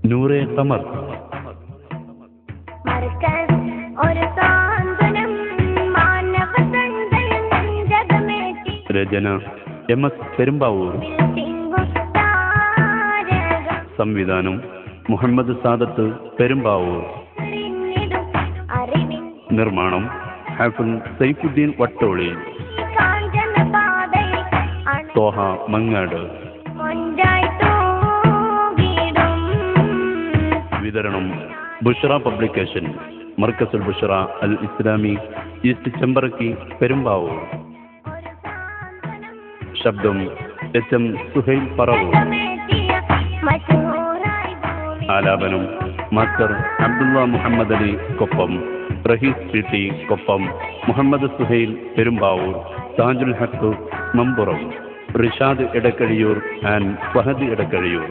നൂറെ Khmer. രചന MS Perumbavoor. സംവിധാനം മുഹമ്മദ് സാദത്ത് പെരുമ്പാവൂർ. നിർമ്മാണം ഹാഫിൽ സൈഫുദ്ദീൻ വട്ടോളി. തോഹ മങ്ങാട്. വിതരണം ബുഷ്റ പബ്ലിക്കേഷൻ, മർക്കസുൽ ബുഷ്റ അൽ ഇസ്ലാമി, ഈസ്റ്റ് ചെമ്പറക്കി, പെരുമ്പാവൂർ. ശബ്ദം HM സുഹൈൽ പറവൂർ. ആലാപനം master Abdulla Muhammad Ali Koppam, Rahees T Koppam, Muhammad Suhail Perumbavoor, Thajul Haq Mampuram, Rishad Edakkazhiyur and Fahad Edakkazhiyur.